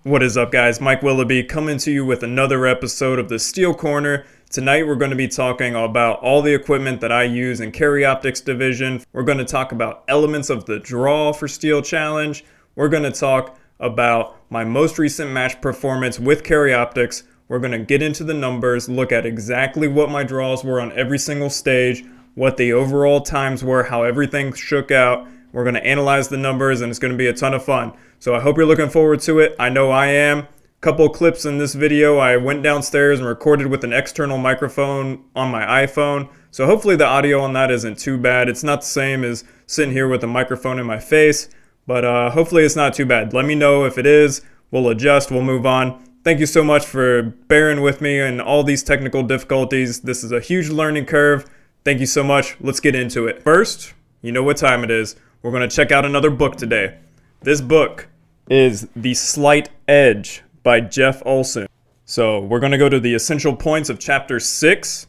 What is up, guys? Mike Willoughby coming to you with another episode of the Steel Corner. Tonight we're going to be talking about all the equipment that I use in Carry Optics division. We're going to talk about elements of the draw for Steel Challenge. We're going to talk about my most recent match performance with Carry Optics. We're going to get into the numbers, look at exactly what my draws were on every single stage, what the overall times were, how everything shook out. We're going to analyze the numbers, and it's going to be a ton of fun. So I hope you're looking forward to it. I know I am. Couple clips in this video. I went downstairs and recorded with an external microphone on my iPhone. So hopefully the audio on that isn't too bad. It's not the same as sitting here with a microphone in my face, but hopefully it's not too bad. Let me know if it is. We'll adjust. We'll move on. Thank you so much for bearing with me and all these technical difficulties. This is a huge learning curve. Thank you so much. Let's get into it. First, you know what time it is. We're going to check out another book today. This book is The Slight Edge by Jeff Olson. So we're going to go to the essential points of chapter 6,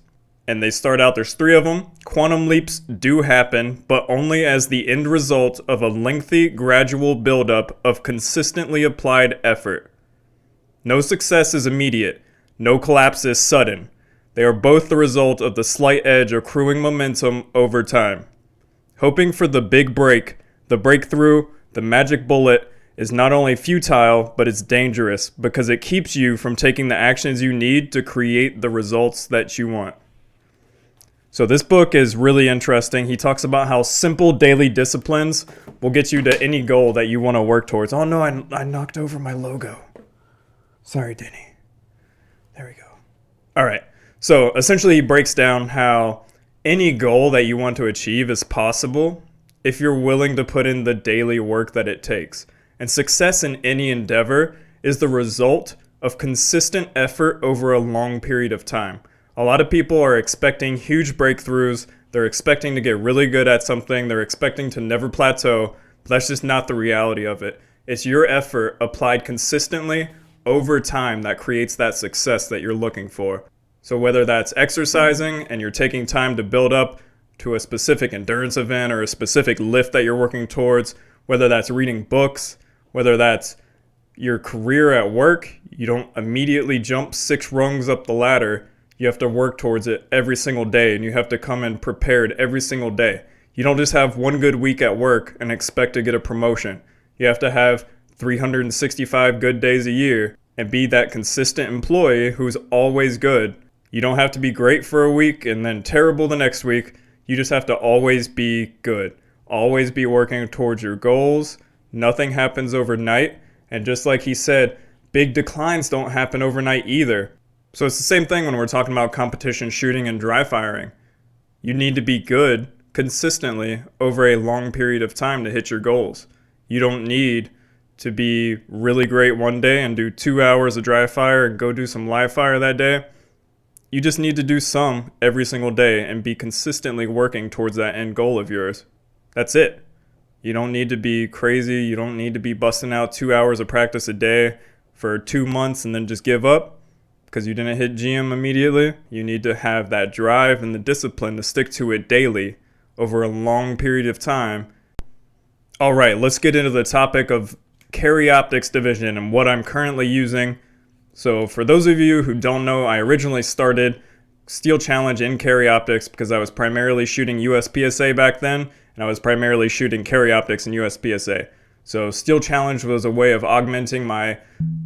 and they start out, there's 3 of them. Quantum leaps do happen, but only as the end result of a lengthy, gradual buildup of consistently applied effort. No success is immediate. No collapse is sudden. They are both the result of the slight edge accruing momentum over time. Hoping for the big break, the breakthrough, the magic bullet is not only futile, but it's dangerous because it keeps you from taking the actions you need to create the results that you want. So this book is really interesting. He talks about how simple daily disciplines will get you to any goal that you want to work towards. Oh no, I knocked over my logo. Sorry, Denny. There we go. All right. So essentially he breaks down how any goal that you want to achieve is possible if you're willing to put in the daily work that it takes. And success in any endeavor is the result of consistent effort over a long period of time. A lot of people are expecting huge breakthroughs. They're expecting to get really good at something. They're expecting to never plateau. But that's just not the reality of it. It's your effort applied consistently over time that creates that success that you're looking for. So whether that's exercising and you're taking time to build up to a specific endurance event or a specific lift that you're working towards, whether that's reading books, whether that's your career at work, you don't immediately jump 6 rungs up the ladder. You have to work towards it every single day, and you have to come in prepared every single day. You don't just have one good week at work and expect to get a promotion. You have to have 365 good days a year and be that consistent employee who's always good. You don't have to be great for a week and then terrible the next week. You just have to always be good. Always be working towards your goals. Nothing happens overnight. And just like he said, big declines don't happen overnight either. So it's the same thing when we're talking about competition shooting and dry firing. You need to be good consistently over a long period of time to hit your goals. You don't need to be really great one day and do 2 hours of dry fire and go do some live fire that day. You just need to do some every single day and be consistently working towards that end goal of yours. That's it. You don't need to be crazy. You don't need to be busting out 2 hours of practice a day for 2 months and then just give up because you didn't hit GM immediately. You need to have that drive and the discipline to stick to it daily over a long period of time. All right, let's get into the topic of Carry Optics division and what I'm currently using. So for those of you who don't know, I originally started Steel Challenge in Carry Optics because I was primarily shooting USPSA back then, and I was primarily shooting Carry Optics in USPSA. So Steel Challenge was a way of augmenting my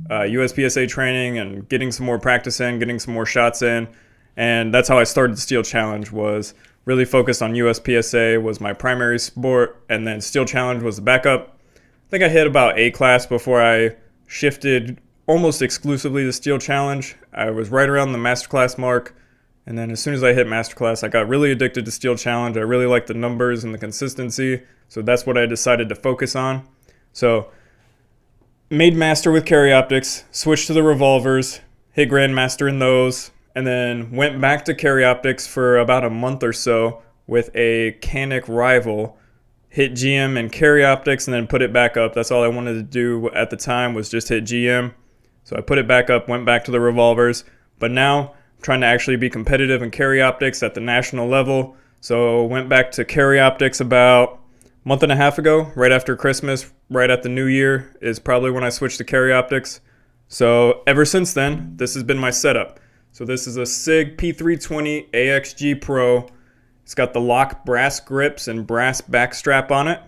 USPSA training and getting some more practice in, getting some more shots in, and that's how I started Steel Challenge, was really focused on USPSA, was my primary sport, and then Steel Challenge was the backup. I think I hit about A class before I shifted almost exclusively to Steel Challenge. I was right around the Masterclass mark, and then as soon as I hit Masterclass, I got really addicted to Steel Challenge. I really liked the numbers and the consistency, so that's what I decided to focus on. So, made Master with Carry Optics, switched to the revolvers, hit Grandmaster in those, and then went back to Carry Optics for about a month or so with a Canic rival, hit GM and Carry Optics, and then put it back up. That's all I wanted to do at the time, was just hit GM. So I put it back up, went back to the revolvers, but now I'm trying to actually be competitive in Carry Optics at the national level. So went back to Carry Optics about a month and a half ago, right after Christmas, right at the new year is probably when I switched to Carry Optics. So ever since then, this has been my setup. So this is a SIG P320 AXG Pro. It's got the lock brass grips and brass back strap on it.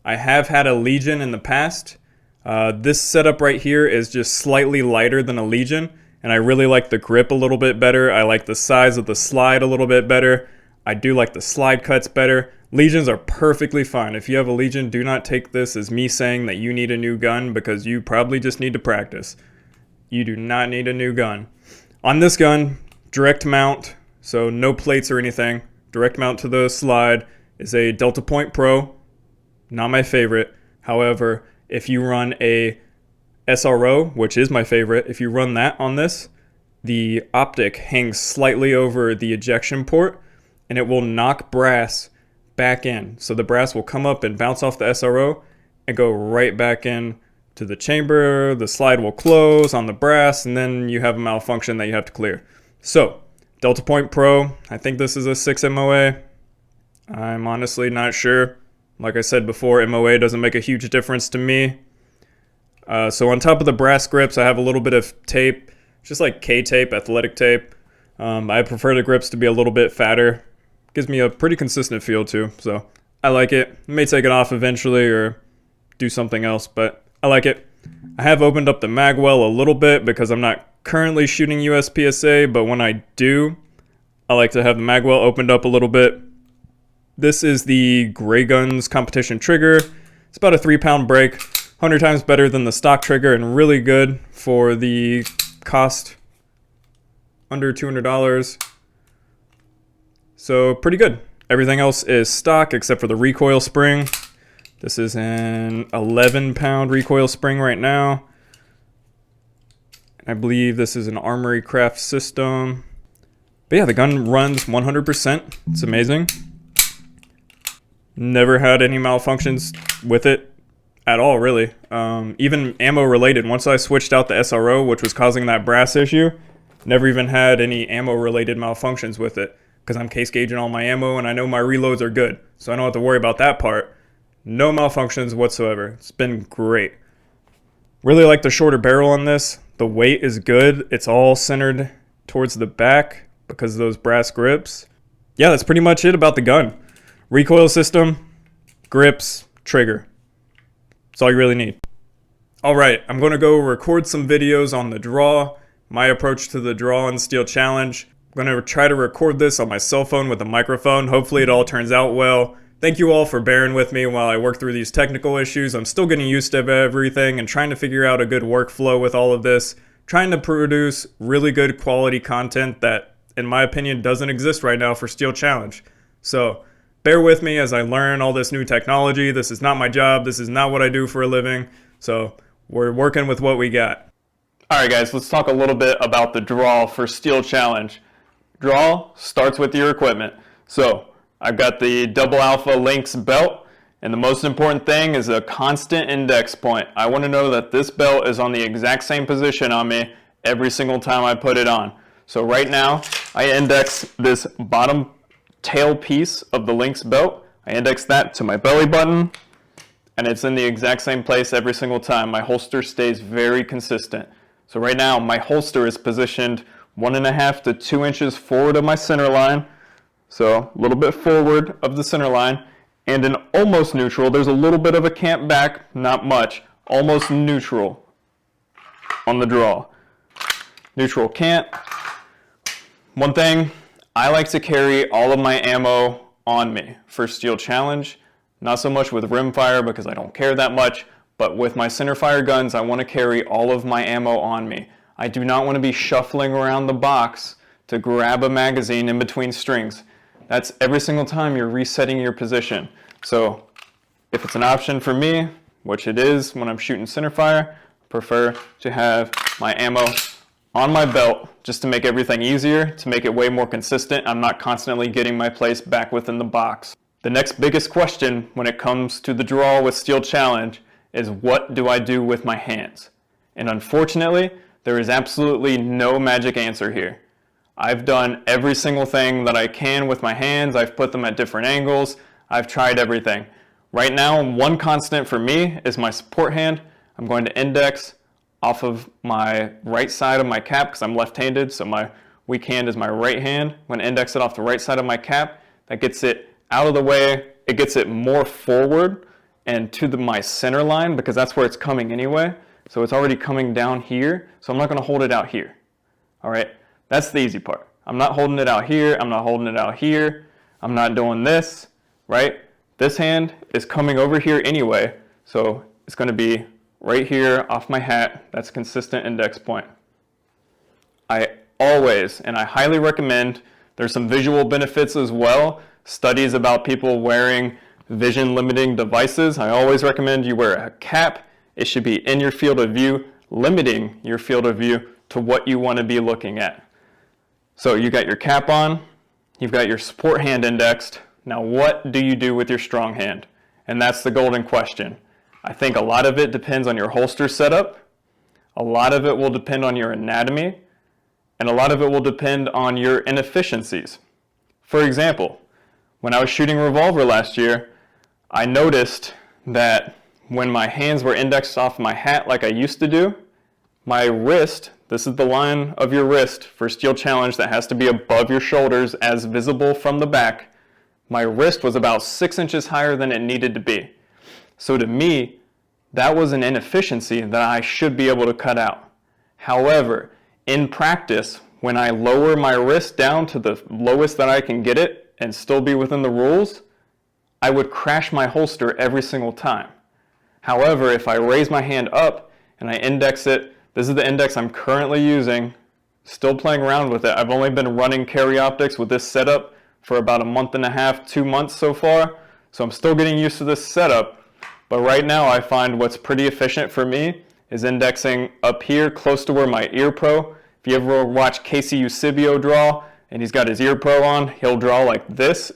I have had a Legion in the past. This setup right here is just slightly lighter than a Legion, and I really like the grip a little bit better. I like the size of the slide a little bit better. I do like the slide cuts better. Legions are perfectly fine. If you have a Legion, do not take this as me saying that you need a new gun, because you probably just need to practice. You do not need a new gun. On this gun, direct mount, so no plates or anything. Direct mount to the slide is a Delta Point Pro. Not my favorite. However, if you run a SRO, which is my favorite, if you run that on this, the optic hangs slightly over the ejection port, and it will knock brass back in. So the brass will come up and bounce off the SRO and go right back in to the chamber. The slide will close on the brass, and then you have a malfunction that you have to clear. So Delta Point Pro, I think this is a 6 MOA. I'm honestly not sure. Like I said before, MOA doesn't make a huge difference to me. So on top of the brass grips, I have a little bit of tape, just like K-tape, athletic tape. I prefer the grips to be a little bit fatter. Gives me a pretty consistent feel too, so I like it. I may take it off eventually or do something else, but I like it. I have opened up the mag well a little bit because I'm not currently shooting USPSA, but when I do, I like to have the mag well opened up a little bit. This is the Gray Guns competition trigger. It's about a 3-pound break, 100 times better than the stock trigger and really good for the cost, under $200. So pretty good. Everything else is stock except for the recoil spring. This is an 11-pound recoil spring right now. I believe this is an Armory Craft system. But yeah, the gun runs 100%. It's amazing. Never had any malfunctions with it at all, really. Even ammo related. Once I switched out the SRO, which was causing that brass issue, never even had any ammo related malfunctions with it, because I'm case gauging all my ammo and I know my reloads are good, so I don't have to worry about that part. No malfunctions whatsoever. It's been great. Really like the shorter barrel on this. The weight is good. It's all centered towards the back because of those brass grips. Yeah, that's pretty much it about the gun. Recoil system, grips, trigger. That's all you really need. Alright, I'm going to go record some videos on the draw, my approach to the draw and steel challenge. I'm going to try to record this on my cell phone with a microphone. Hopefully it all turns out well. Thank you all for bearing with me while I work through these technical issues. I'm still getting used to everything and trying to figure out a good workflow with all of this. Trying to produce really good quality content that, in my opinion, doesn't exist right now for Steel Challenge. So bear with me as I learn all this new technology. This is not my job. This is not what I do for a living. So we're working with what we got. Alright guys, let's talk a little bit about the draw for Steel Challenge. Draw starts with your equipment. So I've got the Double Alpha Lynx belt, and the most important thing is a constant index point. I want to know that this belt is on the exact same position on me every single time I put it on. So right now, I index this bottom tail piece of the Lynx belt. I index that to my belly button, and it's in the exact same place every single time. My holster stays very consistent. So right now, my holster is positioned 1.5 to 2 inches forward of my center line. So a little bit forward of the center line, and in almost neutral. There's a little bit of a cant back, not much. Almost neutral on the draw. Neutral cant. One thing, I like to carry all of my ammo on me for Steel Challenge. Not so much with rimfire because I don't care that much, but with my centerfire guns, I want to carry all of my ammo on me. I do not want to be shuffling around the box to grab a magazine in between strings. That's every single time you're resetting your position. So if it's an option for me, which it is when I'm shooting centerfire, I prefer to have my ammo on my belt just to make everything easier, to make it way more consistent. I'm not constantly getting my place back within the box. The next biggest question when it comes to the draw with Steel Challenge is, what do I do with my hands? And unfortunately, there is absolutely no magic answer here. I've done every single thing that I can with my hands. I've put them at different angles. I've tried everything. Right now, one constant for me is my support hand. I'm going to index off of my right side of my cap because I'm left-handed, so my weak hand is my right hand. I'm going to index it off the right side of my cap. That gets it out of the way. It gets it more forward and to my center line because that's where it's coming anyway. So it's already coming down here, so I'm not going to hold it out here. All right, that's the easy part. I'm not holding it out here. I'm not holding it out here. I'm not doing this, right? This hand is coming over here anyway, so it's going to be right here off my hat. That's a consistent index point. I always, and I highly recommend, there's some visual benefits as well. Studies about people wearing vision limiting devices. I always recommend you wear a cap. It should be in your field of view, limiting your field of view to what you want to be looking at. So you got your cap on, you've got your support hand indexed. Now what do you do with your strong hand? And that's the golden question. I think a lot of it depends on your holster setup. A lot of it will depend on your anatomy. And a lot of it will depend on your inefficiencies. For example, when I was shooting revolver last year, I noticed that when my hands were indexed off my hat like I used to do, my wrist, this is the line of your wrist for Steel Challenge that has to be above your shoulders as visible from the back, my wrist was about 6 inches higher than it needed to be. So to me, that was an inefficiency that I should be able to cut out. However, in practice, when I lower my wrist down to the lowest that I can get it and still be within the rules, I would crash my holster every single time. However, if I raise my hand up and I index it, this is the index I'm currently using, still playing around with it. I've only been running carry optics with this setup for about a month and a half, 2 months so far. So I'm still getting used to this setup. But right now I find what's pretty efficient for me is indexing up here close to where my ear pro. If you ever watch Casey Eusebio draw and he's got his ear pro on, he'll draw like this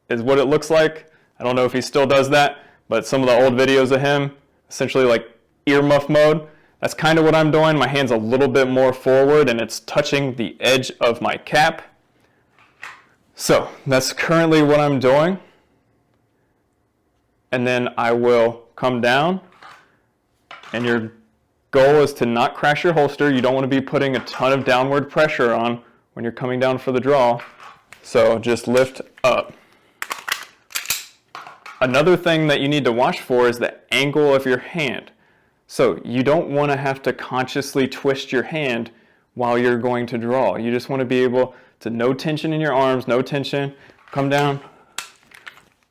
is what it looks like. I don't know if he still does that, but some of the old videos of him, essentially like earmuff mode, that's kind of what I'm doing. My hand's a little bit more forward and it's touching the edge of my cap. So that's currently what I'm doing. And then I will come down, and your goal is to not crash your holster. You don't want to be putting a ton of downward pressure on when you're coming down for the draw. So just lift up. Another thing that you need to watch for is the angle of your hand. So you don't want to have to consciously twist your hand while you're going to draw. You just want to be able to, no tension in your arms, no tension, come down.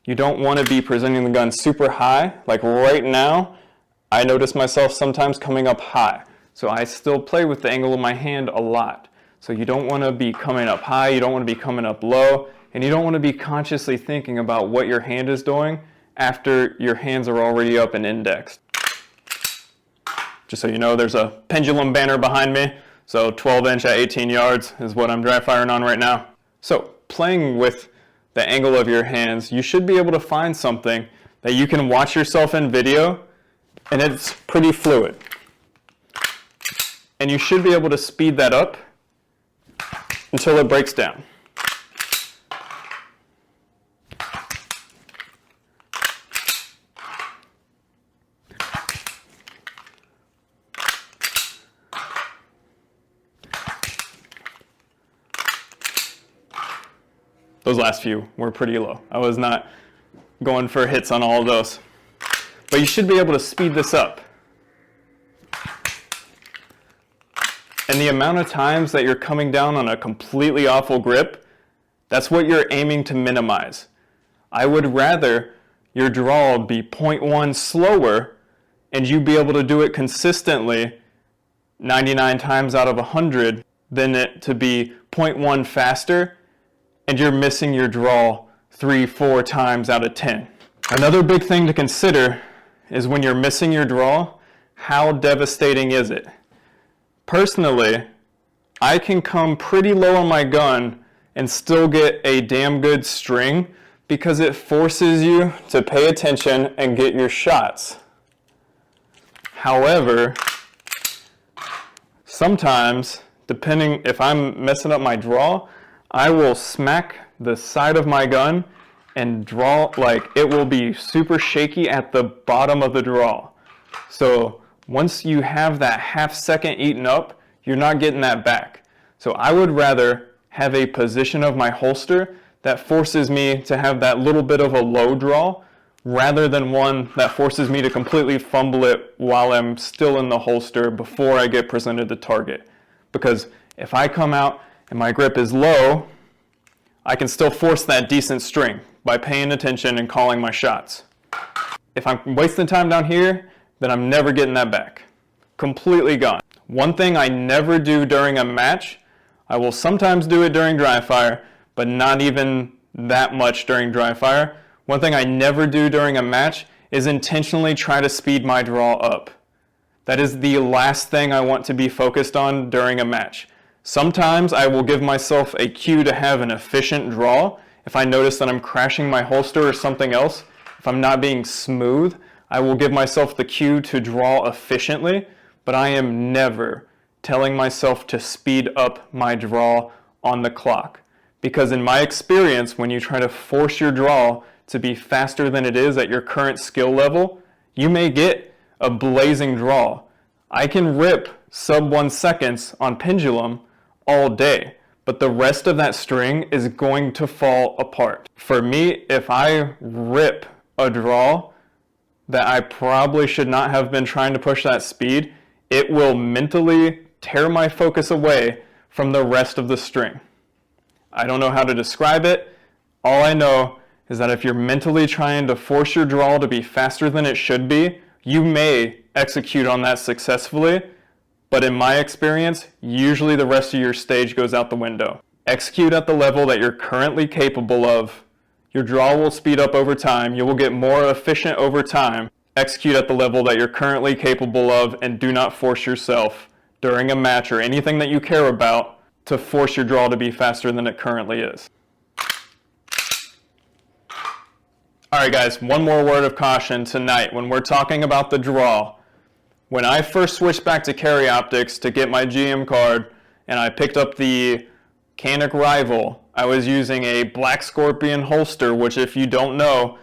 You don't want to be presenting the gun super high. Like right now, I notice myself sometimes coming up high. So I still play with the angle of my hand a lot. So you don't want to be coming up high, you don't want to be coming up low, and you don't want to be consciously thinking about what your hand is doing after your hands are already up and indexed. Just so you know, there's a pendulum banner behind me. So 12 inch at 18 yards is what I'm dry firing on right now. So playing with the angle of your hands, you should be able to find something that you can watch yourself in video and it's pretty fluid. And you should be able to speed that up until it breaks down. Those last few were pretty low. I was not going for hits on all of those. But you should be able to speed this up. And the amount of times that you're coming down on a completely awful grip, that's what you're aiming to minimize. I would rather your draw be 0.1 slower and you be able to do it consistently 99 times out of 100 than it to be 0.1 faster and you're missing your draw 3-4 times out of 10. Another big thing to consider is when you're missing your draw, how devastating is it? Personally, I can come pretty low on my gun and still get a damn good string because it forces you to pay attention and get your shots. However, sometimes, depending if I'm messing up my draw, I will smack the side of my gun and draw, like it will be super shaky at the bottom of the draw. So once you have that half second eaten up, you're not getting that back. So I would rather have a position of my holster that forces me to have that little bit of a low draw rather than one that forces me to completely fumble it while I'm still in the holster before I get presented the target. Because if I come out and my grip is low, I can still force that decent string by paying attention and calling my shots. If I'm wasting time down here, then I'm never getting that back. Completely gone. One thing I never do during a match, I will sometimes do it during dry fire, but not even that much during dry fire. One thing I never do during a match is intentionally try to speed my draw up. That is the last thing I want to be focused on during a match. Sometimes I will give myself a cue to have an efficient draw. If I notice that I'm crashing my holster or something else, if I'm not being smooth, I will give myself the cue to draw efficiently, but I am never telling myself to speed up my draw on the clock. Because in my experience, when you try to force your draw to be faster than it is at your current skill level, you may get a blazing draw. I can rip sub 1 seconds on pendulum all day, but the rest of that string is going to fall apart. For me, if I rip a draw that I probably should not have been trying to push that speed, it will mentally tear my focus away from the rest of the string. I don't know how to describe it. All I know is that if you're mentally trying to force your draw to be faster than it should be, you may execute on that successfully, but in my experience, usually the rest of your stage goes out the window. Execute at the level that you're currently capable of. Your draw will speed up over time. You will get more efficient over time. Execute at the level that you're currently capable of, and do not force yourself during a match or anything that you care about to force your draw to be faster than it currently is. Alright guys, one more word of caution tonight when we're talking about the draw. When I first switched back to carry optics to get my GM card and I picked up the Canik Rival, I was using a Black Scorpion holster, which if you don't know,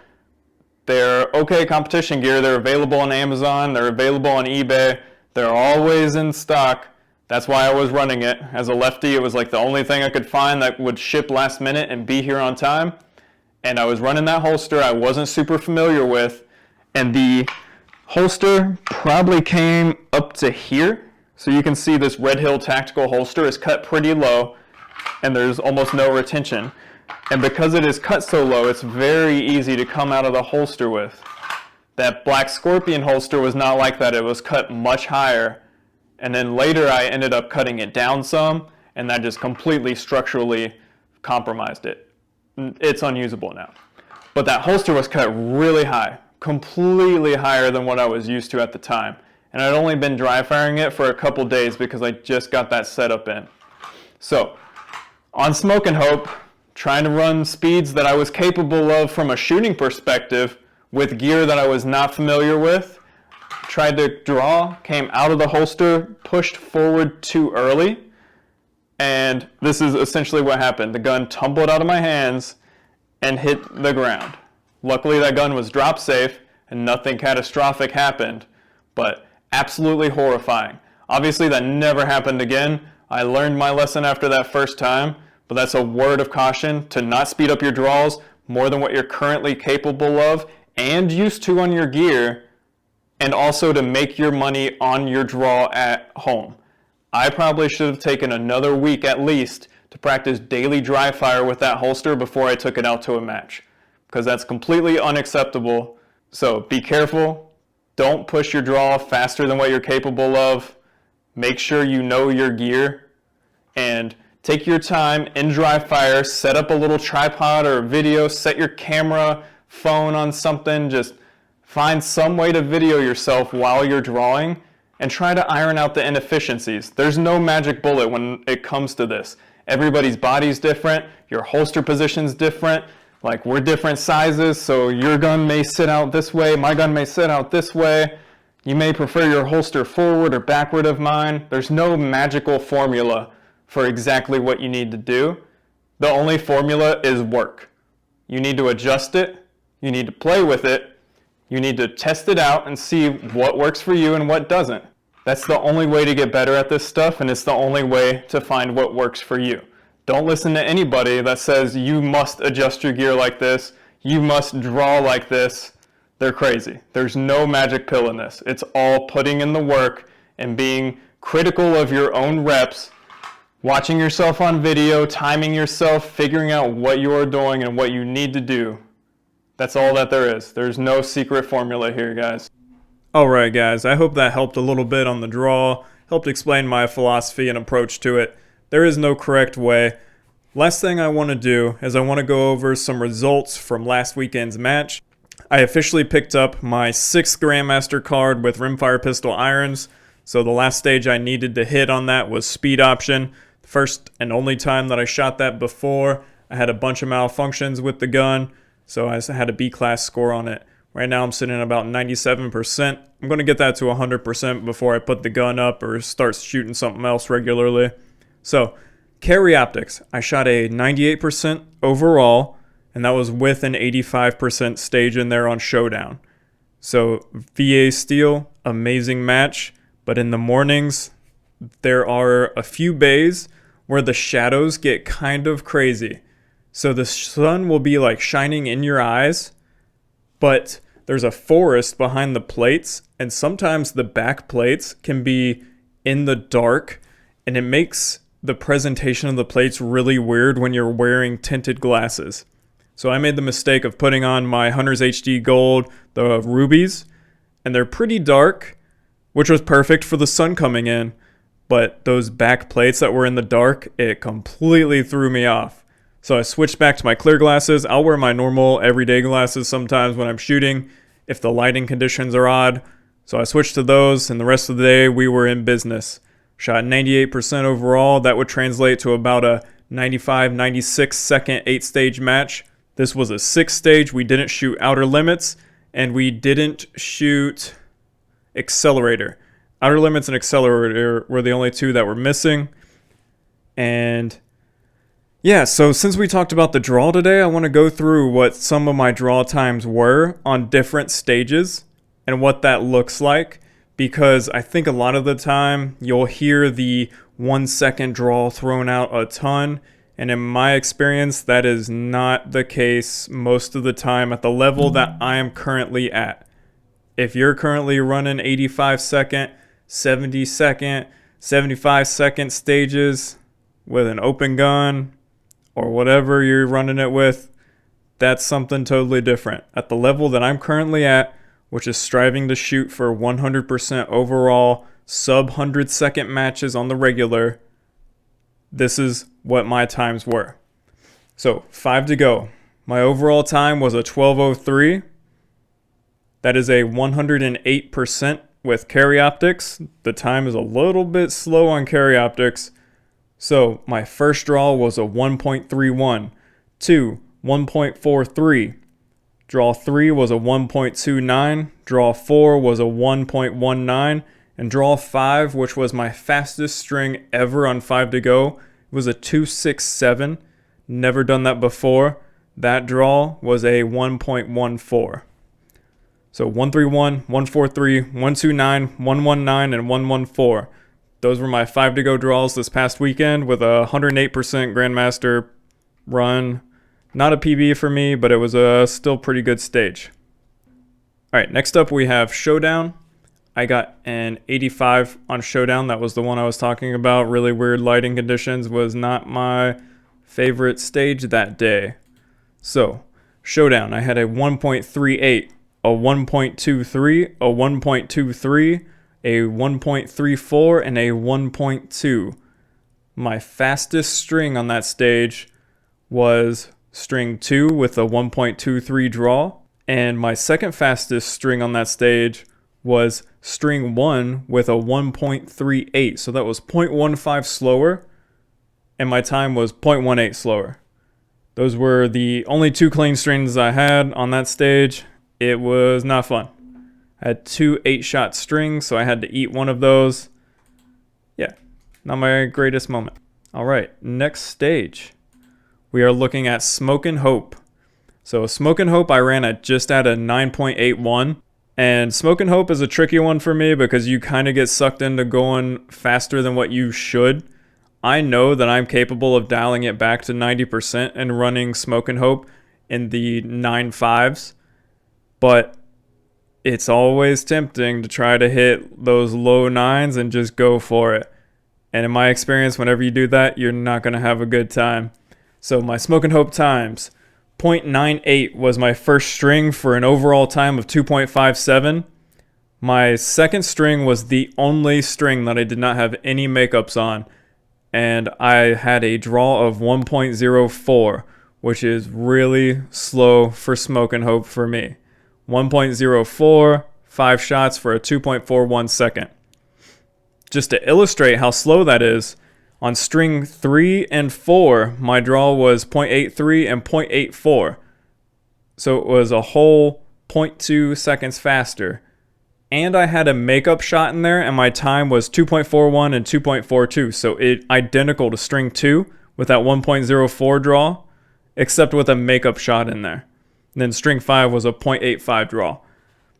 they're okay competition gear. They're available on Amazon, they're available on eBay, they're always in stock. That's why I was running it. As a lefty, it was like the only thing I could find that would ship last minute and be here on time. And I was running that holster I wasn't super familiar with, and the holster probably came up to here. So you can see this Red Hill tactical holster is cut pretty low, and there's almost no retention. And because it is cut so low, it's very easy to come out of the holster with. That Black Scorpion holster was not like that. It was cut much higher. And then later I ended up cutting it down some, and that just completely structurally compromised it. It's unusable now. But that holster was cut really high, completely higher than what I was used to at the time. And I'd only been dry firing it for a couple days because I just got that setup in. So, on Smoke and Hope, trying to run speeds that I was capable of from a shooting perspective with gear that I was not familiar with, tried to draw, came out of the holster, pushed forward too early, and this is essentially what happened. The gun tumbled out of my hands and hit the ground. Luckily that gun was drop safe and nothing catastrophic happened, but absolutely horrifying. Obviously that never happened again. I learned my lesson after that first time, but that's a word of caution to not speed up your draws more than what you're currently capable of and used to on your gear, and also to make your money on your draw at home. I probably should have taken another week at least to practice daily dry fire with that holster before I took it out to a match, because that's completely unacceptable. So be careful. Don't push your draw faster than what you're capable of. Make sure you know your gear, and take your time in dry fire. Set up a little tripod or video. Set your camera, phone on something. Just find some way to video yourself while you're drawing and try to iron out the inefficiencies. There's no magic bullet when it comes to this. Everybody's body's different, your holster position's different, like we're different sizes, so your gun may sit out this way, my gun may sit out this way. You may prefer your holster forward or backward of mine. There's no magical formula for exactly what you need to do. The only formula is work. You need to adjust it, you need to play with it, You need to test it out and see what works for you and what doesn't. That's the only way to get better at this stuff, and it's the only way to find what works for you. Don't listen to anybody that says you must adjust your gear like this, you must draw like this. They're crazy. There's no magic pill in this. It's all putting in the work and being critical of your own reps, watching yourself on video, timing yourself, figuring out what you are doing and what you need to do. That's all that there is. There's no secret formula here, guys. Alright guys, I hope that helped a little bit on the draw, helped explain my philosophy and approach to it. There is no correct way. Last thing I want to do is I want to go over some results from last weekend's match. I officially picked up my 6th Grandmaster card with rimfire pistol irons, so the last stage I needed to hit on that was speed option. The first and only time that I shot that before, I had a bunch of malfunctions with the gun, so I had a B-class score on it. Right now I'm sitting at about 97%. I'm going to get that to 100% before I put the gun up or start shooting something else regularly. So, carry optics. I shot a 98% overall, and that was with an 85% stage in there on Showdown. So, VA Steel, amazing match. But in the mornings, there are a few bays where the shadows get kind of crazy. So the sun will be like shining in your eyes, but there's a forest behind the plates, and sometimes the back plates can be in the dark, and it makes the presentation of the plates really weird when you're wearing tinted glasses. So I made the mistake of putting on my Hunter's HD Gold, the rubies, and they're pretty dark, which was perfect for the sun coming in, but those back plates that were in the dark, it completely threw me off. So I switched back to my clear glasses. I'll wear my normal everyday glasses sometimes when I'm shooting if the lighting conditions are odd. So I switched to those, and the rest of the day we were in business. Shot 98% overall. That would translate to about a 95, 96 second 8-stage match. This was a 6-stage. We didn't shoot outer limits, and we didn't shoot accelerator. Outer limits and accelerator were the only two that were missing. And yeah, so since we talked about the draw today, I want to go through what some of my draw times were on different stages and what that looks like, because I think a lot of the time you'll hear the 1 second draw thrown out a ton, and in my experience that is not the case most of the time at the level that I am currently at. If you're currently running 85 second, 70 second, 75 second stages with an open gun, or whatever you're running it with, that's something totally different. At the level that I'm currently at, which is striving to shoot for 100% overall, sub 100 second matches on the regular, this is what my times were. So 5 to go. My overall time was a 12:03. That is a 108% with carry optics. The time is a little bit slow on carry optics. So my first draw was a 1.31, 2, 1.43, draw 3 was a 1.29, draw 4 was a 1.19, and draw 5, which was my fastest string ever on 5 to go, was a 2.67. Never done that before. That draw was a 1.14. So 131, 143, 129, 119, and 114. Those were my 5 to go draws this past weekend with a 108% Grandmaster run. Not a PB for me, but it was a still pretty good stage. Alright, next up we have Showdown. I got an 85 on Showdown. That was the one I was talking about. Really weird lighting conditions. Was not my favorite stage that day. So, Showdown, I had a 1.38, a 1.23, a 1.23, a 1.34, and a 1.2. My fastest string on that stage was string 2 with a 1.23 draw, and my second fastest string on that stage was string 1 with a 1.38. So that was 0.15 slower, and my time was 0.18 slower. Those were the only 2 clean strings I had on that stage. It was not fun. I had 2 8-shot strings, so I had to eat one of those. Yeah, not my greatest moment. All right, next stage. We are looking at Smoke and Hope. So Smoke and Hope I ran at just at a 9.81. And Smoke and Hope is a tricky one for me because you kind of get sucked into going faster than what you should. I know that I'm capable of dialing it back to 90% and running Smoke and Hope in the 9.5s, but it's always tempting to try to hit those low 9s and just go for it. And in my experience, whenever you do that, you're not going to have a good time. So my Smoke and Hope times, 0.98 was my first string for an overall time of 2.57. My second string was the only string that I did not have any makeups on, and I had a draw of 1.04, which is really slow for Smoke and Hope for me. 1.04, 5 shots for a 2.41 second. Just to illustrate how slow that is, on string 3 and 4, my draw was 0.83 and 0.84. So it was a whole 0.2 seconds faster. And I had a makeup shot in there, and my time was 2.41 and 2.42. So it identical to string 2 with that 1.04 draw, except with a makeup shot in there. And then string 5 was a 0.85 draw.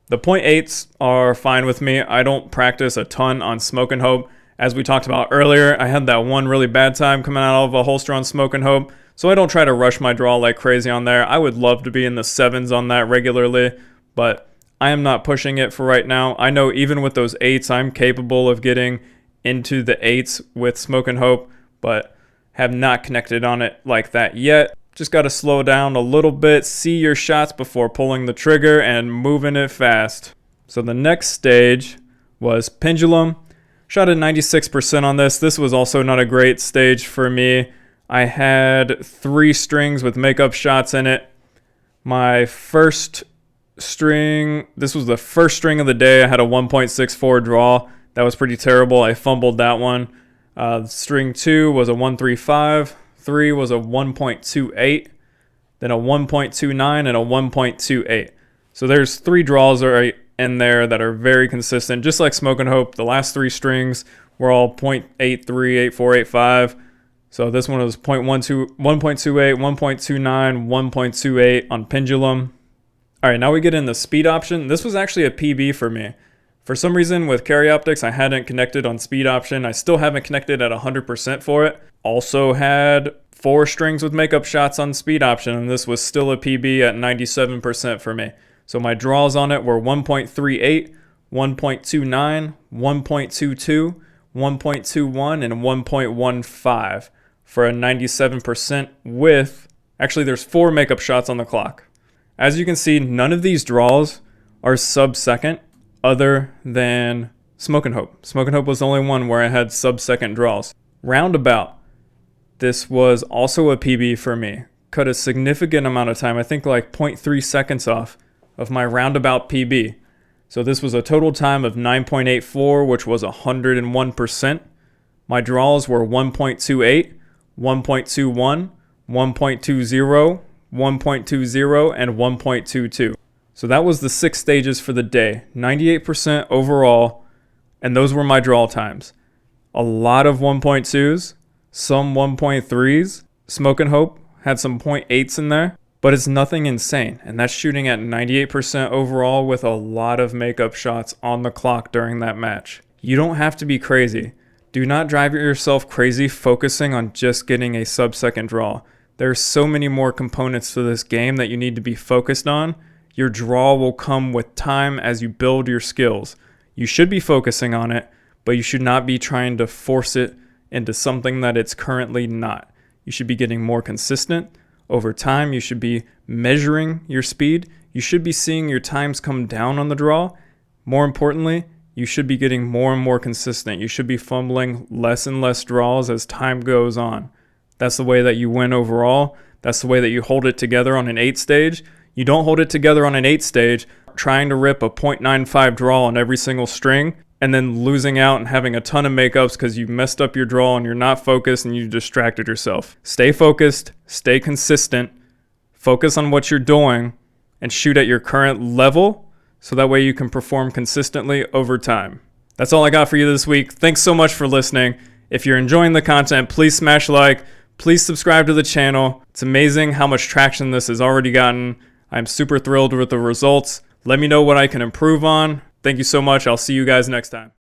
The 0.8s are fine with me. I don't practice a ton on Smoke and Hope. As we talked about earlier, I had that one really bad time coming out of a holster on Smoke and Hope, so I don't try to rush my draw like crazy on there. I would love to be in the 7s on that regularly, but I am not pushing it for right now. I know even with those 8s, I'm capable of getting into the 8s with Smoke and Hope, but have not connected on it like that yet. Just got to slow down a little bit, see your shots before pulling the trigger and moving it fast. So the next stage was Pendulum. Shot at 96% on this. This was also not a great stage for me. I had 3 strings with makeup shots in it. My first string, this was the first string of the day. I had a 1.64 draw. That was pretty terrible. I fumbled that one. String 2 was a 1.35. 3 was a 1.28. Then a 1.29 and a 1.28. So there's 3 draws right in there that are very consistent. Just like Smoke and Hope, the last 3 strings were all 0.83, 84, 85. So this one was 1.28, 1.29, 1.28 on Pendulum. All right, now we get in the speed option. This was actually a PB for me. For some reason with Carry Optics, I hadn't connected on speed option. I still haven't connected at 100% for it. Also had 4 strings with makeup shots on speed option, and this was still a PB at 97% for me. So my draws on it were 1.38, 1.29, 1.22, 1.21, and 1.15 for a 97% with, actually there's 4 makeup shots on the clock. As you can see, none of these draws are sub-second other than Smoke and Hope. Smoke and Hope was the only one where I had sub-second draws. Roundabout, this was also a PB for me. Cut a significant amount of time, I think like 0.3 seconds off of my roundabout PB. So this was a total time of 9.84, which was 101%. My draws were 1.28, 1.21, 1.20, 1.20, and 1.22. So that was the 6 stages for the day. 98% overall, and those were my draw times. A lot of 1.2s, some 1.3s. Smoke and Hope had some 0.8s in there. But it's nothing insane, and that's shooting at 98% overall with a lot of makeup shots on the clock during that match. You don't have to be crazy. Do not drive yourself crazy focusing on just getting a sub-second draw. There are so many more components to this game that you need to be focused on. Your draw will come with time as you build your skills. You should be focusing on it, but you should not be trying to force it into something that it's currently not. You should be getting more consistent. Over time, you should be measuring your speed. You should be seeing your times come down on the draw. More importantly, you should be getting more and more consistent. You should be fumbling less and less draws as time goes on. That's the way that you win overall. That's the way that you hold it together on an 8 stage. You don't hold it together on an 8 stage trying to rip a 0.95 draw on every single string and then losing out and having a ton of makeups because you messed up your draw and you're not focused and you distracted yourself. Stay focused, stay consistent, focus on what you're doing, and shoot at your current level so that way you can perform consistently over time. That's all I got for you this week. Thanks so much for listening. If you're enjoying the content, please smash like, please subscribe to the channel. It's amazing how much traction this has already gotten. I'm super thrilled with the results. Let me know what I can improve on. Thank you so much. I'll see you guys next time.